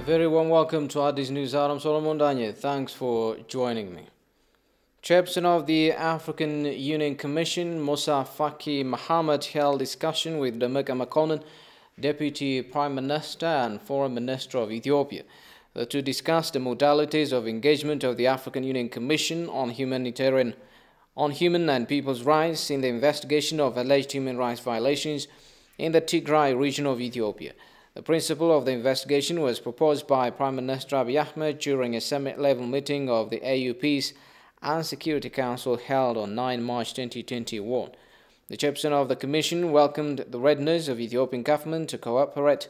Very warm welcome to Addis News. I'm Solomon Danye. Thanks for joining me. Chairperson of the African Union Commission, Musa Faki Mohammed, held discussion with Demeke Mekonnen, Deputy Prime Minister and Foreign Minister of Ethiopia, to discuss the modalities of engagement of the African Union Commission on human and people's rights in the investigation of alleged human rights violations in the Tigray region of Ethiopia. The principle of the investigation was proposed by Prime Minister Abiy Ahmed during a summit-level meeting of the AU Peace and Security Council held on 9 March 2021. The chairperson of the Commission welcomed the readiness of the Ethiopian government to cooperate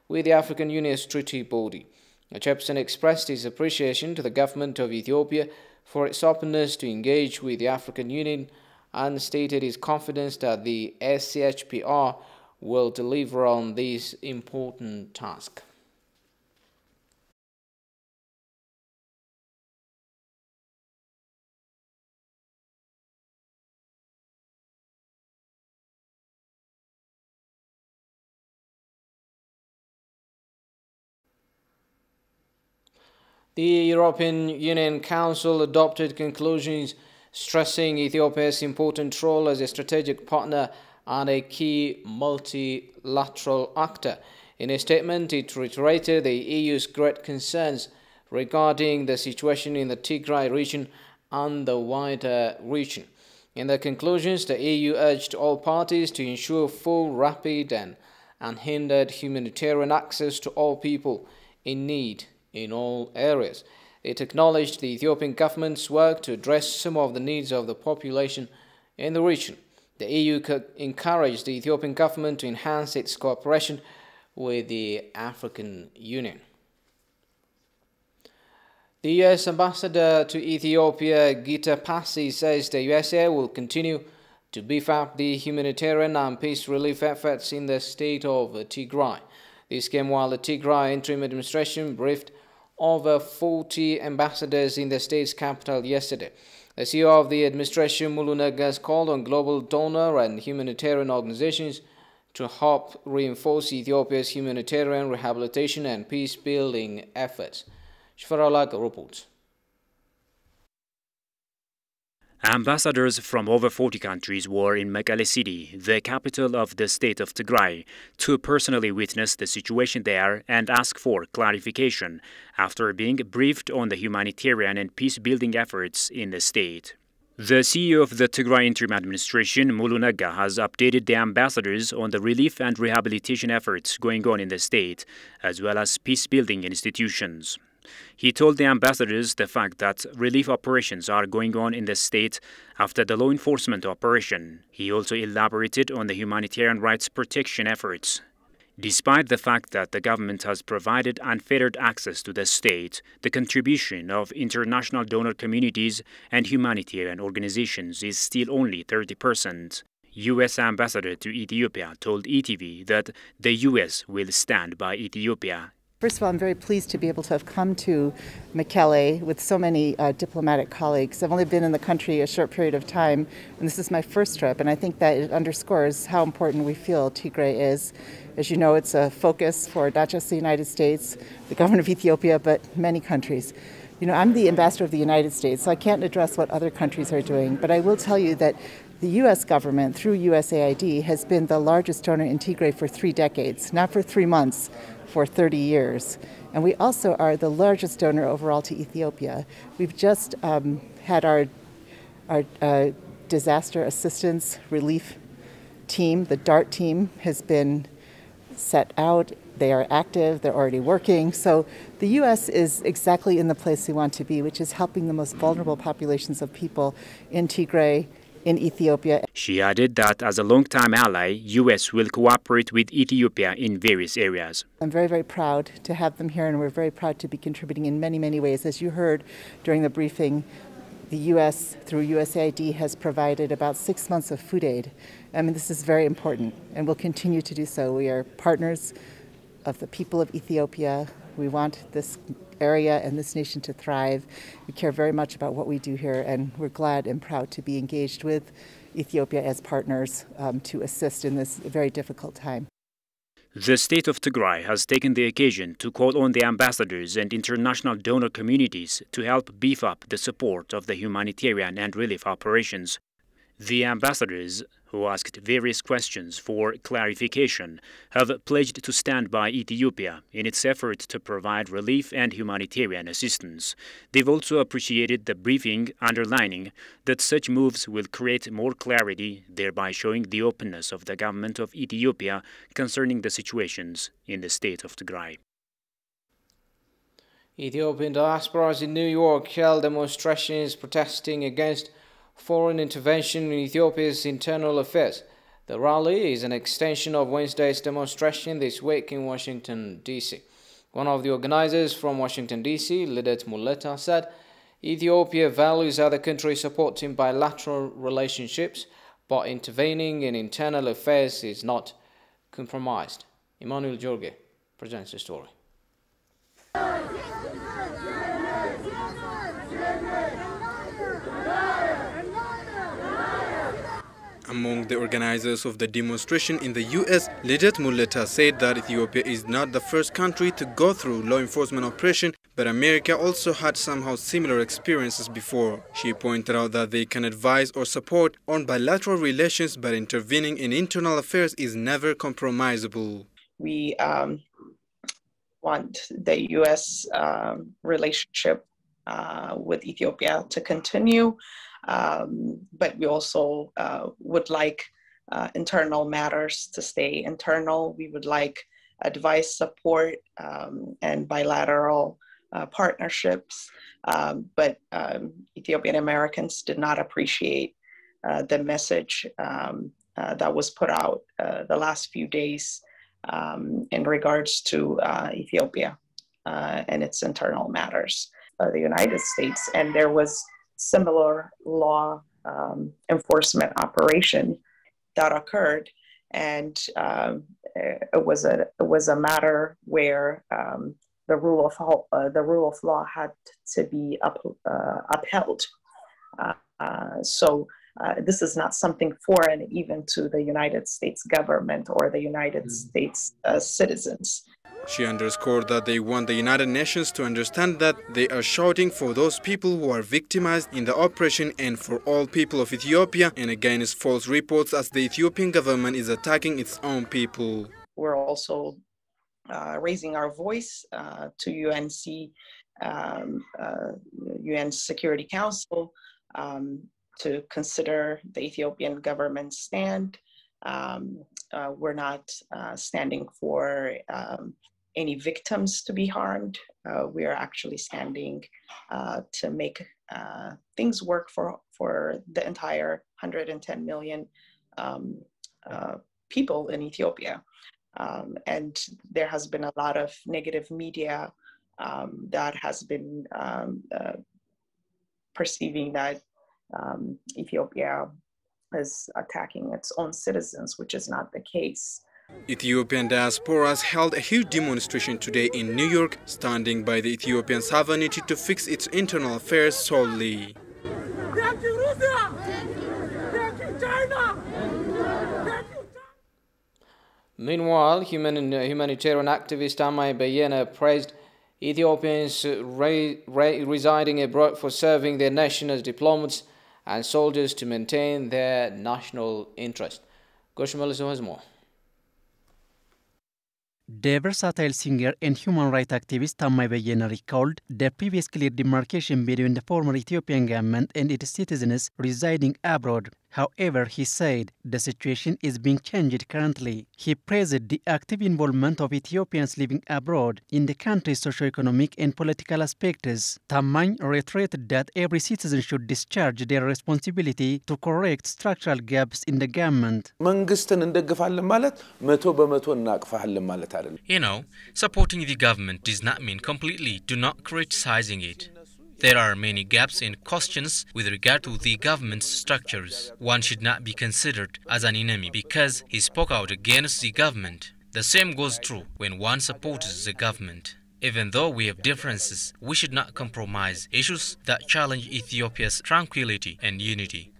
with the African Union's treaty body. The chairperson expressed his appreciation to the government of Ethiopia for its openness to engage with the African Union and stated his confidence that the SCHPR will deliver on this important task. The European Union Council adopted conclusions stressing Ethiopia's important role as a strategic partner and a key multilateral actor. In a statement, it reiterated the EU's great concerns regarding the situation in the Tigray region and the wider region. In the conclusions, the EU urged all parties to ensure full, rapid and unhindered humanitarian access to all people in need in all areas. It acknowledged the Ethiopian government's work to address some of the needs of the population in the region. The EU encouraged the Ethiopian government to enhance its cooperation with the African Union. The U.S. ambassador to Ethiopia, Gita Passy, says the USA will continue to beef up the humanitarian and peace relief efforts in the state of Tigray. This came while the Tigray interim administration briefed over 40 ambassadors in the state's capital yesterday. The CEO of the administration, Mulu Nega, has called on global donor and humanitarian organizations to help reinforce Ethiopia's humanitarian rehabilitation and peace-building efforts. Shfaralaga reports. Ambassadors from over 40 countries were in Mekelle City, the capital of the state of Tigray, to personally witness the situation there and ask for clarification after being briefed on the humanitarian and peace-building efforts in the state. The CEO of the Tigray interim administration, Mulu Nega, has updated the ambassadors on the relief and rehabilitation efforts going on in the state, as well as peace-building institutions. He told the ambassadors the fact that relief operations are going on in the state after the law enforcement operation. He also elaborated on the humanitarian rights protection efforts. Despite the fact that the government has provided unfettered access to the state, the contribution of international donor communities and humanitarian organizations is still only 30%. U.S. Ambassador to Ethiopia told ETV that the U.S. will stand by Ethiopia. First of all, I'm very pleased to be able to have come to Mekelle with so many diplomatic colleagues. I've only been in the country a short period of time, and this is my first trip, and I think that it underscores how important we feel Tigray is. As you know, it's a focus for not just the United States, the government of Ethiopia, but many countries. You know, I'm the ambassador of the United States, so I can't address what other countries are doing, but I will tell you that the U.S. government, through USAID, has been the largest donor in Tigray for 3 decades, not for 3 months, for 30 years. And we also are the largest donor overall to Ethiopia. We've just had our disaster assistance relief team, the DART team, has been set out. They are active, they're already working. So the U.S. is exactly in the place we want to be, which is helping the most vulnerable populations of people in Tigray, in Ethiopia. She added that as a long-time ally, U.S. will cooperate with Ethiopia in various areas. I'm very, very proud to have them here, and we're very proud to be contributing in many, many ways. As you heard during the briefing, the U.S., through USAID, has provided about 6 months of food aid. I mean, this is very important, and we'll continue to do so. We are partners of the people of Ethiopia. We want this area and this nation to thrive. We care very much about what we do here, and we're glad and proud to be engaged with Ethiopia as partners to assist in this very difficult time. The state of Tigray has taken the occasion to call on the ambassadors and international donor communities to help beef up the support of the humanitarian and relief operations. The ambassadors, who asked various questions for clarification, have pledged to stand by Ethiopia in its effort to provide relief and humanitarian assistance. They've also appreciated the briefing, underlining that such moves will create more clarity, thereby showing the openness of the government of Ethiopia concerning the situations in the state of Tigray. Ethiopian diasporas in New York held demonstrations protesting against foreign intervention in Ethiopia's internal affairs. The rally is an extension of Wednesday's demonstration this week in Washington, D.C. One of the organizers from Washington, D.C., Lidet Muleta, said Ethiopia values other countries supporting bilateral relationships, but intervening in internal affairs is not compromised. Emmanuel Jorge presents the story. Among the organizers of the demonstration in the U.S., Lidet Muleta said that Ethiopia is not the first country to go through law enforcement operation, but America also had somehow similar experiences before. She pointed out that they can advise or support on bilateral relations, but intervening in internal affairs is never compromisable. We want the U.S. relationship with Ethiopia to continue. But we also would like internal matters to stay internal. We would like advice, support, and bilateral partnerships. But Ethiopian Americans did not appreciate the message that was put out the last few days in regards to Ethiopia and its internal matters. The United States, and there was similar law enforcement operation that occurred, and it was a matter where the rule of law had to be upheld. So this is not something foreign even to the United States government or the United States citizens. She underscored that they want the United Nations to understand that they are shouting for those people who are victimized in the operation and for all people of Ethiopia, and against false reports as the Ethiopian government is attacking its own people. We're also raising our voice to UN Security Council to consider the Ethiopian government's stand. We're not standing for any victims to be harmed. We are actually standing to make things work for the entire 110 million people in Ethiopia. And there has been a lot of negative media that has been perceiving that Ethiopia is attacking its own citizens, which is not the case. Ethiopian diasporas held a huge demonstration today in New York, standing by the Ethiopian sovereignty to fix its internal affairs solely. Thank you, Russia! Thank you, China! Thank you. Meanwhile, humanitarian activist Amai Bayena praised Ethiopians residing abroad for serving their nation as diplomats and soldiers to maintain their national interest. Goshmeliso has more. The versatile singer and human rights activist Amai Bayena recalled the previous clear demarcation between the former Ethiopian government and its citizens residing abroad. However, he said the situation is being changed currently. He praised the active involvement of Ethiopians living abroad in the country's socio-economic and political aspects. Tamany reiterated that every citizen should discharge their responsibility to correct structural gaps in the government. You know, supporting the government does not mean completely do not criticizing it. There are many gaps and questions with regard to the government's structures. One should not be considered as an enemy because he spoke out against the government. The same goes true when one supports the government. Even though we have differences, we should not compromise issues that challenge Ethiopia's tranquility and unity.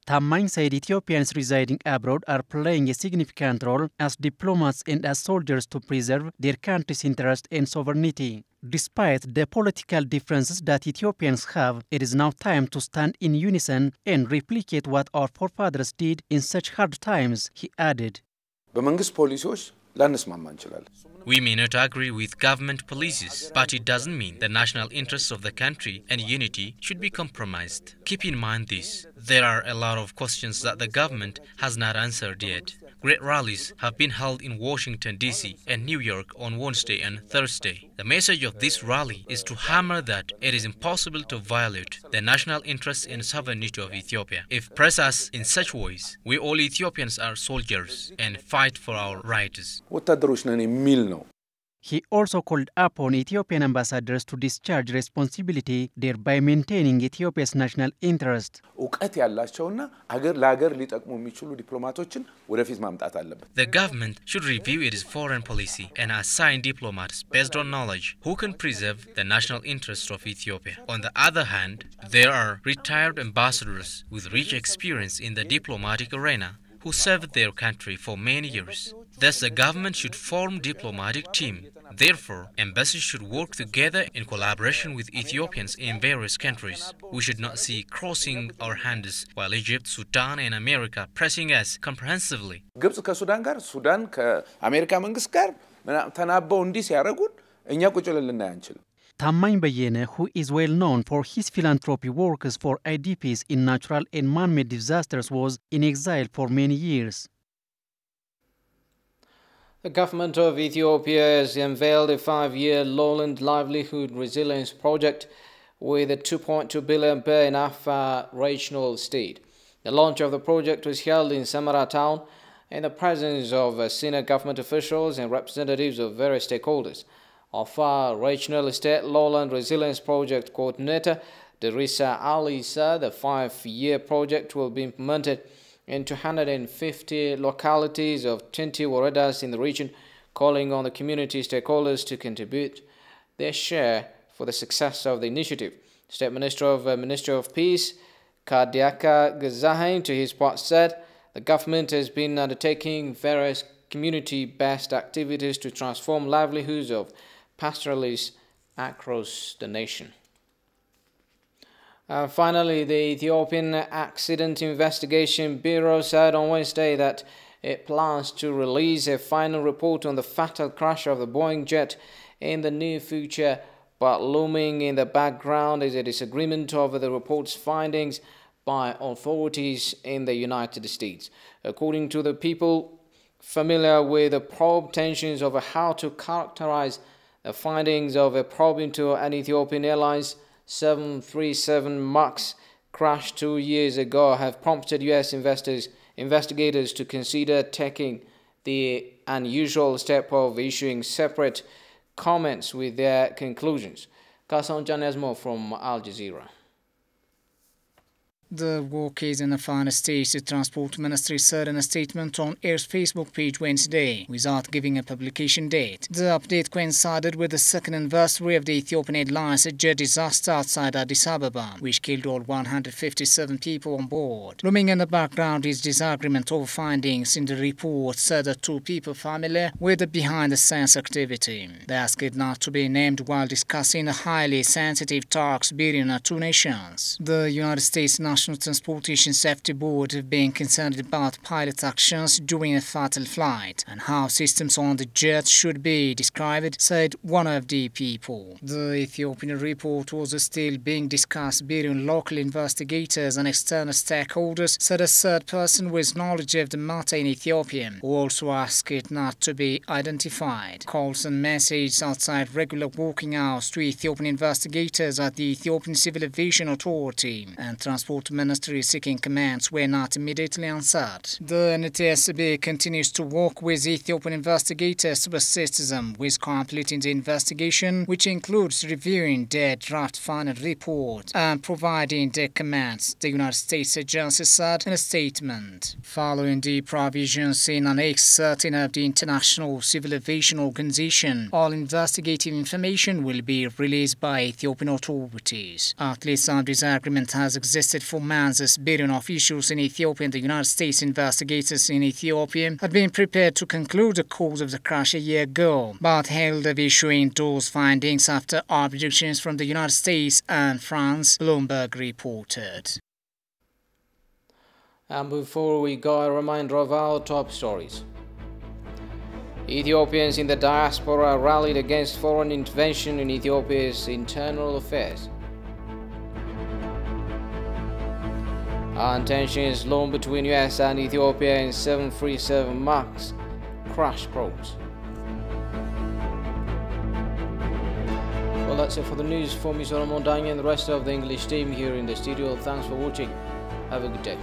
Tammany said Ethiopians residing abroad are playing a significant role as diplomats and as soldiers to preserve their country's interest and sovereignty. Despite the political differences that Ethiopians have, it is now time to stand in unison and replicate what our forefathers did in such hard times, he added. We may not agree with government policies, but it doesn't mean the national interests of the country and unity should be compromised. Keep in mind this. There are a lot of questions that the government has not answered yet. Great rallies have been held in Washington, D.C. and New York on Wednesday and Thursday. The message of this rally is to hammer that it is impossible to violate the national interests and sovereignty of Ethiopia. If press us in such ways, we all Ethiopians are soldiers and fight for our rights. He also called upon Ethiopian ambassadors to discharge responsibility, thereby maintaining Ethiopia's national interest. The government should review its foreign policy and assign diplomats based on knowledge who can preserve the national interests of Ethiopia. On the other hand, there are retired ambassadors with rich experience in the diplomatic arena who served their country for many years. Thus, the government should form diplomatic team. Therefore, embassies should work together in collaboration with Ethiopians in various countries. We should not see crossing our hands while Egypt, Sudan, and America pressing us comprehensively. Tammany Bayene, who is well known for his philanthropy works for IDPs in natural and man-made disasters, was in exile for many years. The government of Ethiopia has unveiled a 5-year lowland livelihood resilience project with a 2.2 billion per in Afar regional state. The launch of the project was held in Samara town in the presence of senior government officials and representatives of various stakeholders. Afar Regional State Lowland Resilience Project Coordinator Derisa Ali said the 5-year project will be implemented in 250 localities of 20 waredas in the region, calling on the community stakeholders to contribute their share for the success of the initiative. State Minister of Peace, Kadiaka Gazahin, to his part said the government has been undertaking various community-based activities to transform livelihoods of pastoralists across the nation. Finally, the Ethiopian Accident Investigation Bureau said on Wednesday that it plans to release a final report on the fatal crash of the Boeing jet in the near future, but looming in the background is a disagreement over the report's findings by authorities in the United States. According to the people familiar with the probe, tensions over how to characterize the findings of a probe into an Ethiopian Airlines 737 MAX crash 2 years ago have prompted U.S. investigators to consider taking the unusual step of issuing separate comments with their conclusions. Kasan Janesmo from Al Jazeera. The work is in the final stage, the Transport Ministry said in a statement on Air's Facebook page Wednesday, without giving a publication date. The update coincided with the second anniversary of the Ethiopian Airlines jet disaster outside Addis Ababa, which killed all 157 people on board. Looming in the background is disagreement over findings in the report, said the two people familiar with the behind-the-scenes activity. They asked not to be named while discussing the highly sensitive talks between the two nations. The United States National Transportation Safety Board have been concerned about pilot actions during a fatal flight and how systems on the jet should be described, said one of the people. The Ethiopian report was still being discussed between local investigators and external stakeholders, said a third person with knowledge of the matter in Ethiopia, who also asked it not to be identified. Calls and messages outside regular working hours to Ethiopian investigators at the Ethiopian Civil Aviation Authority and Transport Ministry seeking commands were not immediately answered. The NTSB continues to work with Ethiopian investigators to assist them with completing the investigation, which includes reviewing their draft final report and providing their commands, the United States agency said in a statement. Following the provisions in Annex 13 of the International Civil Aviation Organization, all investigative information will be released by Ethiopian authorities. At least some disagreement has existed for months as bidding officials in Ethiopia and the United States investigators in Ethiopia had been prepared to conclude the cause of the crash a year ago, but held of issuing those findings after objections from the United States and France, Bloomberg reported. And before we go, a reminder of our top stories. Ethiopians in the diaspora rallied against foreign intervention in Ethiopia's internal affairs. And tensions low between US and Ethiopia in 737 MAX crash probes. Well, that's it for the news. For me, Solomon Danya, and the rest of the English team here in the studio. Thanks for watching. Have a good day.